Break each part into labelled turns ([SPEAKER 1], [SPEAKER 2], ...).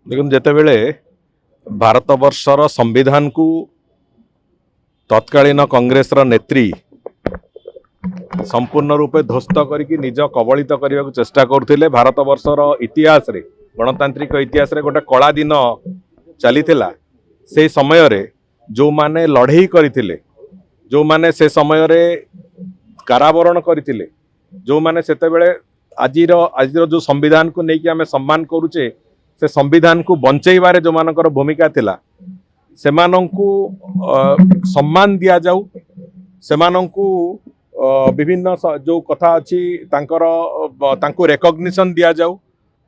[SPEAKER 1] देखो जितेबले भारत वर्षर संविधान को तत्कालीन कांग्रेस नेत्री संपूर्ण रूपे ध्वस्त करके निज कबलित करने को चेष्टा करते भारत वर्षर इतिहास रे गणतांत्रिक इतिहास रे गोटे कला दिन चली से समय रे जो माने लड़े करथिले जो माने से समय रे कारावरण करथिले जो माने सेतेबेले आजिर जो संविधान को लेकिन आम सम्मान करुचे से संविधान को बंचेबारे जो मानकर भूमिका थिला सेमानंकु सम्मान दिया जाऊ सेमानंकु विभिन्न जो कथा अच्छी तांको रेकग्निशन दिया जाऊ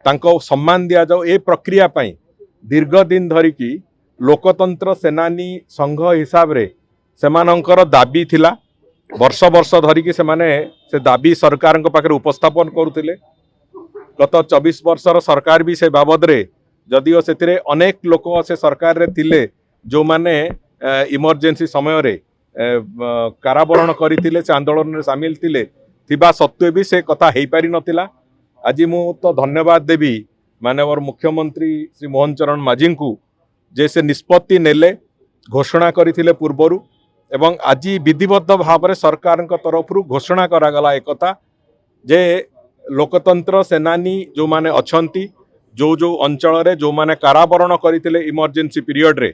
[SPEAKER 1] तांको सम्मान दिया जाऊ ए प्रक्रिया पई दीर्घ दिन धरिकी लोकतंत्र सेनानी संघ हिसाब रे सेमानंकर दाबी थिला वर्ष वर्ष धरिकी से दाबी सरकार पाखे उपस्थापन करुले गत 24 वर्षर सरकार भी से बाबद रे जदिओ से अनेक लोक से सरकार रे थिले जो माने इमरजेंसी समय रे कारावरण करथिले से आंदोलन में सामिल थिले थिबा सत्वे भी से कथा हेई पारि नथिला। आज मु तो धन्यवाद देवी माननीय मुख्यमंत्री श्री मोहन चरण माझी को जे से निष्पत्ति नेले घोषणा करथिले पूर्वरु एवं आज विधिबद्ध भाव सरकार तरफ घोषणा करागला एक कथा जे लोकतंत्र सेनानी जो माने अछंती जो अंचल रे जो माने कारावरण करथिले इमरजेंसी पीरियड रे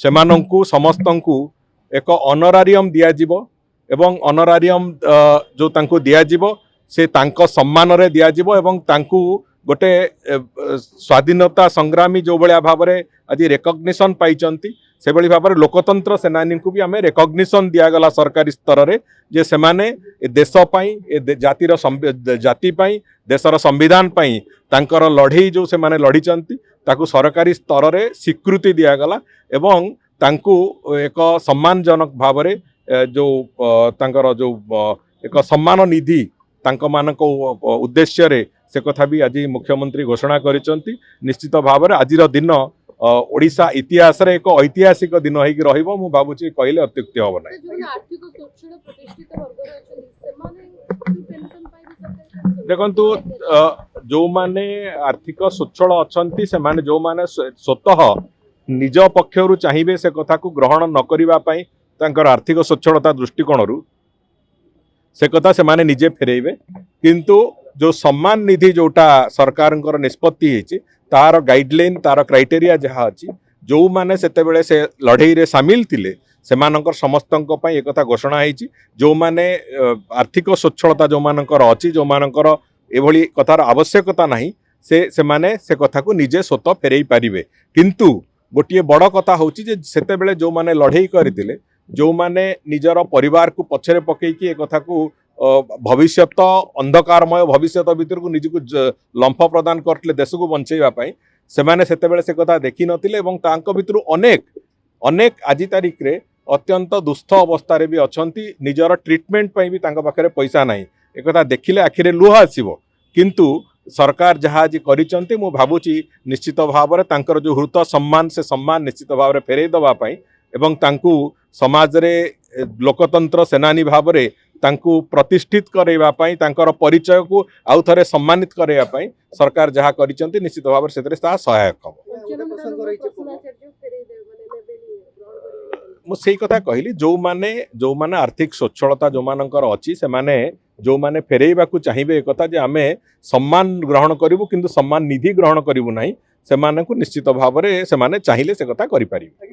[SPEAKER 1] सेमानंकु समस्तंकु एक ऑनरारियम दिया जिवो एवं ऑनरारियम जो तांको दिया जिवो से तांको सम्मान रे दिया जिवो एवं तांको गोटे स्वाधीनता संग्रामी जो बलिया भाव रे आज रेकग्निशन पाइचंती से भली भाव लोकतंत्र सेनानी को भी आम रेकग्निशन दियागला सरकारी स्तर रे जे सेमाने देश पाई जातिर जाति पाई देशर संविधान पाई तांकर लड़ई जो सेमाने लड़ीचंती ताकू सरकारी स्तर रे स्वीकृति दियागला एवं तांकू एक सम्मानजनक भाव रे जो तांकर जो एक सम्मान निधि तांक मानक उद्देश्य रे से कथा भी आज मुख्यमंत्री घोषणा करिसंती। निश्चित भाव रे आजिर दिन ओडिशा इतिहास रे एक ऐतिहासिक दिन होइक रहिबो मु भाबुची कहले अत्युक्ति होबो नै। देखंतु जो माने आर्थिक स्वच्छल अछंती से माने जो माने स्वतः निज पक्षरु चाहिबे से कथा को ग्रहण न करिबा पई तांकर आर्थिक स्वच्छलता दृष्टिकोणरू से कथा से माने निजे फेरेइबे किंतु जो सम्मान निधि जोटा सरकार निष्पत्ति होती तार गाइडलाइन तार क्राइटेरिया जहाँ अच्छी जो माने सेतेबेले से लड़ई रे सामिल थिले सेमानंकर समस्तंक पई एक कथा घोषणा होती जो माने आर्थिक स्वच्छलता जो मानकर अच्छी जो मानकर एभली कथार आवश्यकता नहीं से माने से कथा को निजे स्वतः फेरई पारिबे किंतु गोटे बड़ कथा होची जे सेतेबेले जो माने लड़ई करथिले जो माने निजर परिवार को पछरे पकेकी एक कथा को भविष्यत अंधकारमय भविष्यत भितर को निजको लंफ प्रदान करते देश को बंचेवाई से सेतेबेले से कथा देखी नथिले एवं तांको भितर अनेक अनेक आज तारीख रे अत्यंत दुस्थ अवस्था भी अछंती निजर ट्रीटमेंट पई भी तांको पाखरे पैसा नाही एक कथा देखिले आखिरे लुह आसीबो किंतु सरकार जहाँ आज करिसंती मु भाबुची निश्चित भाव रे तांकर जो हृत सम्मान से सम्मान निश्चित भाव रे फेरई दबा पई एवं तांकू समाज रे लोकतंत्र सेनानी भाव रे तांकू प्रतिष्ठित करैबा पई तांकर परिचय को आउ थरे सम्मानित करैबा पई सरकार जहाँ करिसंती निश्चित भाव रे सेतरे ता सहायक हबो। मु सेई कथा कहली जो माने आर्थिक स्वच्छलता जो मानकर अछि से माने जो माने फेरैबा को चाहिबे कथा जे आमे सम्मान ग्रहण करिवु किंतु सम्मान निधि ग्रहण करिवु नाही से माने को निश्चित भाव रे से माने चाहिले से कथा करि पारिबे।